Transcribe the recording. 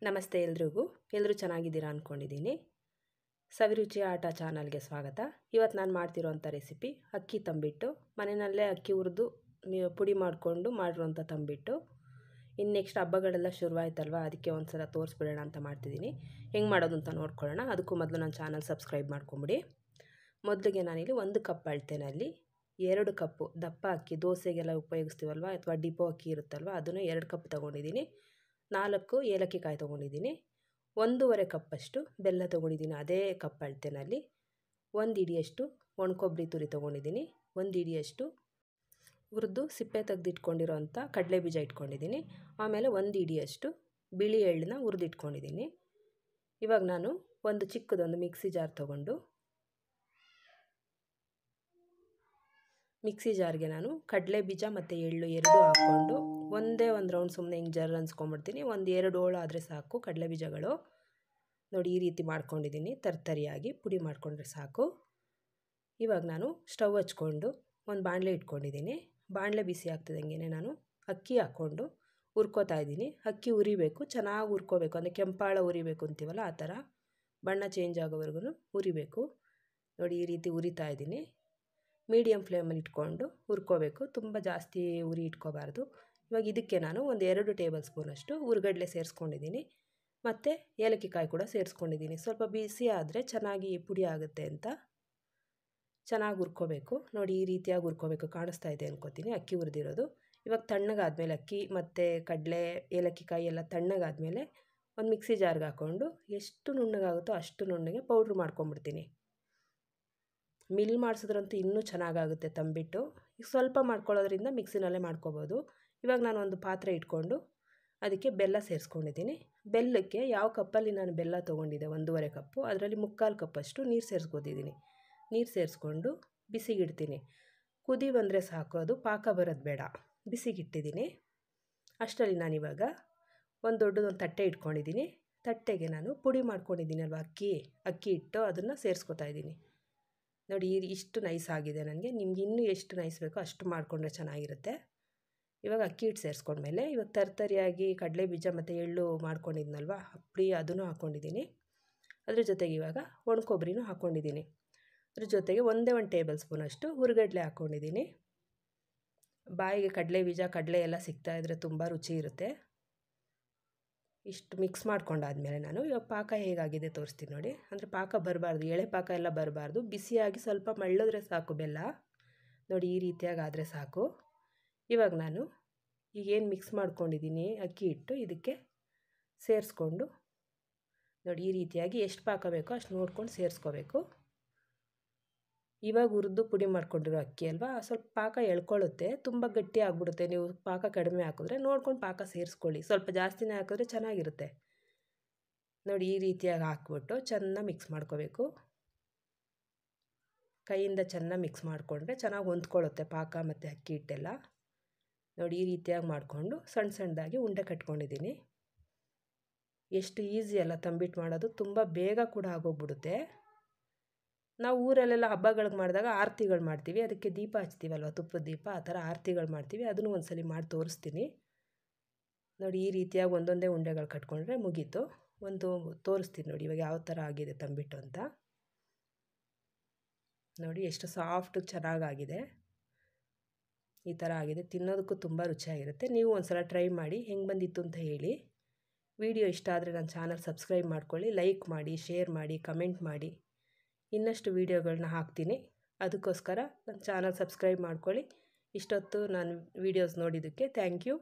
ನಮಸ್ತೆ ಎಲ್ರಿಗೂ. ಎಲ್ಲರೂ ಚೆನ್ನಾಗಿದ್ದೀರಾ ಅಂದ್ಕೊಂಡಿದ್ದೀನಿ. ಸವಿರುಚಿ ಆಟ ಚಾನಲ್ಗೆ ಸ್ವಾಗತ. ಇವತ್ತು ನಾನು ಮಾಡ್ತಿರೋಂಥ ರೆಸಿಪಿ ಅಕ್ಕಿ ತಂಬಿಟ್ಟು. ಮನೆಯಲ್ಲೇ ಅಕ್ಕಿ ಹುರಿದು ಪುಡಿ ಮಾಡಿಕೊಂಡು ಮಾಡಿರೋಂಥ ತಂಬಿಟ್ಟು. ಇನ್ನು ನೆಕ್ಸ್ಟ್ ಹಬ್ಬಗಳೆಲ್ಲ ಶುರುವಾಯ್ತಲ್ವ, ಅದಕ್ಕೆ ಒಂದು ಸಲ ತೋರಿಸ್ಬಿಡೋಣ ಅಂತ ಮಾಡ್ತಿದ್ದೀನಿ. ಹೆಂಗೆ ಮಾಡೋದು ಅಂತ ನೋಡ್ಕೊಳ್ಳೋಣ. ಅದಕ್ಕೂ ಮೊದಲು ನನ್ನ ಚಾನಲ್ ಸಬ್ಸ್ಕ್ರೈಬ್ ಮಾಡ್ಕೊಂಬಿಡಿ. ಮೊದಲಿಗೆ ನಾನಿಲ್ಲಿ 1 ಕಪ್ ಅಳತೆನಲ್ಲಿ 2 ಕಪ್ಪು ದಪ್ಪ ಅಕ್ಕಿ, ದೋಸೆಗೆಲ್ಲ ಉಪಯೋಗಿಸ್ತೀವಲ್ವ ಅಥವಾ ಡಿಪೋ ಅಕ್ಕಿ ಇರುತ್ತಲ್ವ, ಅದನ್ನು 2 ಕಪ್ ತೊಗೊಂಡಿದ್ದೀನಿ. 4 ಏಲಕ್ಕಿ ಕಾಯಿ ತೊಗೊಂಡಿದ್ದೀನಿ. 1.5 ಕಪ್ಪಷ್ಟು ಬೆಲ್ಲ ತೊಗೊಂಡಿದ್ದೀನಿ ಅದೇ ಕಪ್ ಅಳತೆನಲ್ಲಿ. 1 ಹಿಡಿಯಷ್ಟು ಒಣಕೊಬ್ಬರಿ ತುರಿ ತೊಗೊಂಡಿದ್ದೀನಿ. 1 ಹಿಡಿಯಷ್ಟು ಹುರಿದು ಸಿಪ್ಪೆ ತೆಗೆದಿಟ್ಕೊಂಡಿರೋಂಥ ಕಡಲೆ ಬೀಜ ಇಟ್ಕೊಂಡಿದ್ದೀನಿ. ಆಮೇಲೆ 1 ಹಿಡಿಯಷ್ಟು ಬಿಳಿ ಎಳ್ಳನ್ನ ಹುರಿದಿಟ್ಕೊಂಡಿದ್ದೀನಿ. ಇವಾಗ ನಾನು ಒಂದು ಚಿಕ್ಕದೊಂದು ಮಿಕ್ಸಿ ಜಾರ್ ತೊಗೊಂಡು ಮಿಕ್ಸಿ ಜಾರ್ಗೆ ನಾನು ಕಡಲೆ ಬೀಜ ಮತ್ತು ಎಳ್ಳು ಎರಡೂ ಹಾಕ್ಕೊಂಡು ಒಂದೇ ಒಂದು ರೌಂಡ್ ಸುಮ್ಮನೆ ಹಿಂಗೆ ಜರ್ ಅನ್ಸ್ಕೊಂಬಿಡ್ತೀನಿ. 1-2 ಹೋಳು ಆದರೆ ಸಾಕು ಕಡಲೆ ಬೀಜಗಳು. ನೋಡಿ, ಈ ರೀತಿ ಮಾಡ್ಕೊಂಡಿದ್ದೀನಿ. ತರ್ತರಿಯಾಗಿ ಪುಡಿ ಮಾಡಿಕೊಂಡ್ರೆ ಸಾಕು. ಇವಾಗ ನಾನು ಸ್ಟವ್ ಹಚ್ಕೊಂಡು ಒಂದು ಬಾಣಲೆ ಇಟ್ಕೊಂಡಿದ್ದೀನಿ. ಬಾಣಲೆ ಬಿಸಿ ಆಗ್ತಿದ್ದಂಗೆ ನಾನು ಅಕ್ಕಿ ಹಾಕ್ಕೊಂಡು ಹುರ್ಕೋತಾ ಇದ್ದೀನಿ. ಅಕ್ಕಿ ಉರಿಬೇಕು, ಚೆನ್ನಾಗಿ ಹುರ್ಕೋಬೇಕು. ಅಂದರೆ ಕೆಂಪಾಳ ಉರಿಬೇಕು ಅಂತೀವಲ್ಲ, ಆ ಥರ ಬಣ್ಣ ಚೇಂಜ್ ಆಗೋವರೆಗೂ ಉರಿಬೇಕು. ನೋಡಿ, ಈ ರೀತಿ ಉರಿತಾ ಇದ್ದೀನಿ. ಮೀಡಿಯಮ್ ಫ್ಲೇಮಲ್ಲಿ ಇಟ್ಕೊಂಡು ಹುರ್ಕೋಬೇಕು, ತುಂಬ ಜಾಸ್ತಿ ಉರಿ ಇಟ್ಕೋಬಾರ್ದು. ಇವಾಗ ಇದಕ್ಕೆ ನಾನು ಒಂದು 2 ಟೇಬಲ್ ಸ್ಪೂನಷ್ಟು ಹುರ್ಗಡ್ಲೆ ಸೇರಿಸ್ಕೊಂಡಿದ್ದೀನಿ. ಮತ್ತು ಏಲಕ್ಕಿ ಕಾಯಿ ಕೂಡ ಸೇರಿಸ್ಕೊಂಡಿದ್ದೀನಿ. ಸ್ವಲ್ಪ ಬಿಸಿ ಆದರೆ ಚೆನ್ನಾಗಿ ಪುಡಿ ಆಗುತ್ತೆ ಅಂತ ಚೆನ್ನಾಗಿ ಹುರ್ಕೋಬೇಕು. ನೋಡಿ, ಈ ರೀತಿಯಾಗಿ ಹುರ್ಕೋಬೇಕು. ಕಾಣಿಸ್ತಾ ಇದೆ ಅನ್ಕೋತೀನಿ ಅಕ್ಕಿ ಹುರಿದಿರೋದು. ಇವಾಗ ತಣ್ಣಗಾದ್ಮೇಲೆ ಅಕ್ಕಿ ಮತ್ತು ಕಡಲೆ ಏಲಕ್ಕಿ ಕಾಯಿ ಎಲ್ಲ ತಣ್ಣಗಾದ್ಮೇಲೆ ಒಂದು ಮಿಕ್ಸಿ ಜಾರ್ಗೆ ಹಾಕ್ಕೊಂಡು ಎಷ್ಟು ನುಣ್ಣಗಾಗುತ್ತೋ ಅಷ್ಟು ನುಣ್ಣಗೆ ಪೌಡ್ರ್ ಮಾಡ್ಕೊಂಬಿಡ್ತೀನಿ. ಮಿಲ್ ಮಾಡಿಸಿದ್ರಂತೂ ಇನ್ನೂ ಚೆನ್ನಾಗಾಗುತ್ತೆ ತಂಬಿಟ್ಟು. ಈಗ ಸ್ವಲ್ಪ ಮಾಡ್ಕೊಳ್ಳೋದ್ರಿಂದ ಮಿಕ್ಸಿನಲ್ಲೇ ಮಾಡ್ಕೋಬೋದು. ಇವಾಗ ನಾನು ಒಂದು ಪಾತ್ರೆ ಇಟ್ಕೊಂಡು ಅದಕ್ಕೆ ಬೆಲ್ಲ ಸೇರಿಸ್ಕೊಂಡಿದ್ದೀನಿ. ಬೆಲ್ಲಕ್ಕೆ ಯಾವ ಕಪ್ಪಲ್ಲಿ ನಾನು ಬೆಲ್ಲ ತೊಗೊಂಡಿದ್ದೆ 1.5 ಕಪ್ಪು, ಅದರಲ್ಲಿ 3/4 ಕಪ್ಪಷ್ಟು ನೀರು ಸೇರಿಸ್ಕೊತಿದ್ದೀನಿ. ನೀರು ಸೇರಿಸ್ಕೊಂಡು ಬಿಸಿಗಿಡ್ತೀನಿ. ಕುದಿ ಬಂದರೆ ಸಾಕು, ಅದು ಪಾಕ ಬರೋದು ಬೇಡ. ಬಿಸಿಗಿಟ್ಟಿದ್ದೀನಿ. ಅಷ್ಟರಲ್ಲಿ ನಾನಿವಾಗ ಒಂದು ದೊಡ್ಡದೊಂದು ತಟ್ಟೆ ಇಟ್ಕೊಂಡಿದ್ದೀನಿ. ತಟ್ಟೆಗೆ ನಾನು ಪುಡಿ ಮಾಡ್ಕೊಂಡಿದ್ದೀನಲ್ವ ಅಕ್ಕಿ ಹಿಟ್ಟು, ಅದನ್ನು ಸೇರಿಸ್ಕೊತಾ ಇದ್ದೀನಿ. ನೋಡಿ, ಇಷ್ಟು ನೈಸ್ ಆಗಿದೆ ನನಗೆ. ನಿಮ್ಗೆ ಇನ್ನೂ ಎಷ್ಟು ನೈಸ್ ಬೇಕೋ ಅಷ್ಟು ಮಾಡಿಕೊಂಡ್ರೆ ಚೆನ್ನಾಗಿರುತ್ತೆ. ಇವಾಗ ಅಕ್ಕಿ ಹಿಟ್ಟು ಸೇರಿಸ್ಕೊಂಡ್ಮೇಲೆ ಇವಾಗ ತರ್ತರಿಯಾಗಿ ಕಡಲೆ ಬೀಜ ಮತ್ತು ಎಳ್ಳು ಮಾಡ್ಕೊಂಡಿದ್ನಲ್ವ ಪುಡಿ, ಅದನ್ನು ಹಾಕ್ಕೊಂಡಿದ್ದೀನಿ. ಅದ್ರ ಜೊತೆಗೆ ಇವಾಗ ಒಣಕೊಬ್ಬರಿನೂ ಹಾಕ್ಕೊಂಡಿದ್ದೀನಿ. ಅದ್ರ ಜೊತೆಗೆ ಒಂದೇ 1 ಟೇಬಲ್ ಸ್ಪೂನಷ್ಟು ಹುರ್ಗಡ್ಲೆ ಹಾಕ್ಕೊಂಡಿದ್ದೀನಿ. ಬಾಯಿಗೆ ಕಡಲೆ ಬೀಜ ಕಡಲೆ ಎಲ್ಲ ಸಿಗ್ತಾಯಿದ್ರೆ ತುಂಬ ರುಚಿ ಇರುತ್ತೆ. ಇಷ್ಟು ಮಿಕ್ಸ್ ಮಾಡ್ಕೊಂಡಾದ್ಮೇಲೆ ನಾನು ಇವಾಗ ಪಾಕ ಹೇಗಾಗಿದೆ ತೋರಿಸ್ತೀನಿ ನೋಡಿ. ಅಂದರೆ ಪಾಕ ಬರಬಾರ್ದು, ಎಳೆ ಪಾಕ ಎಲ್ಲ ಬರಬಾರ್ದು. ಬಿಸಿಯಾಗಿ ಸ್ವಲ್ಪ ಮಳ್ಳಿದ್ರೆ ಸಾಕು ಬೆಲ್ಲ. ನೋಡಿ, ಈ ರೀತಿಯಾಗಿ ಆದರೆ ಸಾಕು. ಇವಾಗ ನಾನು ಈಗೇನು ಮಿಕ್ಸ್ ಮಾಡ್ಕೊಂಡಿದ್ದೀನಿ ಅಕ್ಕಿ ಹಿಟ್ಟು, ಇದಕ್ಕೆ ಸೇರಿಸ್ಕೊಂಡು ನೋಡಿ ಈ ರೀತಿಯಾಗಿ ಎಷ್ಟು ಪಾಕ ಬೇಕೋ ಅಷ್ಟು ನೋಡ್ಕೊಂಡು ಸೇರಿಸ್ಕೋಬೇಕು. ಇವಾಗ ಹುರಿದು ಪುಡಿ ಮಾಡ್ಕೊಂಡಿರೋ ಅಕ್ಕಿ ಅಲ್ವಾ, ಸ್ವಲ್ಪ ಪಾಕ ಎಳ್ಕೊಳ್ಳುತ್ತೆ, ತುಂಬ ಗಟ್ಟಿ ಆಗಿಬಿಡುತ್ತೆ. ನೀವು ಪಾಕ ಕಡಿಮೆ ಹಾಕಿದ್ರೆ ನೋಡ್ಕೊಂಡು ಪಾಕ ಸೇರಿಸ್ಕೊಳ್ಳಿ. ಸ್ವಲ್ಪ ಜಾಸ್ತಿನೇ ಹಾಕಿದ್ರೆ ಚೆನ್ನಾಗಿರುತ್ತೆ. ನೋಡಿ, ಈ ರೀತಿಯಾಗಿ ಹಾಕ್ಬಿಟ್ಟು ಚೆನ್ನಾಗಿ ಮಿಕ್ಸ್ ಮಾಡ್ಕೋಬೇಕು. ಕೈಯಿಂದ ಚೆನ್ನಾಗಿ ಮಿಕ್ಸ್ ಮಾಡಿಕೊಂಡ್ರೆ ಚೆನ್ನಾಗಿ ಹೊಂದ್ಕೊಳ್ಳುತ್ತೆ ಪಾಕ ಮತ್ತು ಅಕ್ಕಿ ಹಿಟ್ಟೆಲ್ಲ. ನೋಡಿ, ಈ ರೀತಿಯಾಗಿ ಮಾಡಿಕೊಂಡು ಸಣ್ಣ ಸಣ್ಣದಾಗಿ ಉಂಡೆ ಕಟ್ಕೊಂಡಿದ್ದೀನಿ. ಎಷ್ಟು ಈಸಿ ಅಲ್ಲ ತಂಬಿಟ್ಟು ಮಾಡೋದು, ತುಂಬ ಬೇಗ ಕೂಡ ಆಗೋಗ್ಬಿಡುತ್ತೆ. ನಾವು ಊರಲ್ಲೆಲ್ಲ ಹಬ್ಬಗಳಿಗೆ ಮಾಡಿದಾಗ ಆರತಿಗಳು ಮಾಡ್ತೀವಿ, ಅದಕ್ಕೆ ದೀಪ ಹಚ್ತೀವಲ್ವ, ತುಪ್ಪದ ದೀಪ, ಆ ಥರ ಆರತಿಗಳು ಮಾಡ್ತೀವಿ. ಅದನ್ನು ಒಂದ್ಸಲಿ ಮಾಡಿ ತೋರಿಸ್ತೀನಿ. ನೋಡಿ, ಈ ರೀತಿಯಾಗಿ ಒಂದೊಂದೇ ಉಂಡೆಗಳು ಕಟ್ಕೊಂಡ್ರೆ ಮುಗೀತು. ಒಂದು ತೋರಿಸ್ತೀನಿ ನೋಡಿ ಇವಾಗ ಯಾವ ಥರ ಆಗಿದೆ ತಂಬಿಟ್ಟು ಅಂತ. ನೋಡಿ, ಎಷ್ಟು ಸಾಫ್ಟ್ ಚೆನ್ನಾಗಾಗಿದೆ. ಈ ಥರ ಆಗಿದೆ. ತಿನ್ನೋದಕ್ಕೂ ತುಂಬ ರುಚಿಯಾಗಿರುತ್ತೆ. ನೀವು ಒಂದ್ಸಲ ಟ್ರೈ ಮಾಡಿ, ಹೆಂಗೆ ಬಂದಿತ್ತು ಅಂತ ಹೇಳಿ. ವಿಡಿಯೋ ಇಷ್ಟ ಆದರೆ ನನ್ನ ಚಾನಲ್ ಸಬ್ಸ್ಕ್ರೈಬ್ ಮಾಡ್ಕೊಳ್ಳಿ, ಲೈಕ್ ಮಾಡಿ, ಶೇರ್ ಮಾಡಿ, ಕಮೆಂಟ್ ಮಾಡಿ. ಇನ್ನಷ್ಟು ವೀಡಿಯೋಗಳನ್ನ ಹಾಕ್ತೀನಿ, ಅದಕ್ಕೋಸ್ಕರ ನನ್ನ ಚಾನಲ್ ಸಬ್ಸ್ಕ್ರೈಬ್ ಮಾಡ್ಕೊಳ್ಳಿ. ಇಷ್ಟೊತ್ತು ನಾನು ವೀಡಿಯೋಸ್ ನೋಡಿದ್ದಕ್ಕೆ ಥ್ಯಾಂಕ್ ಯು.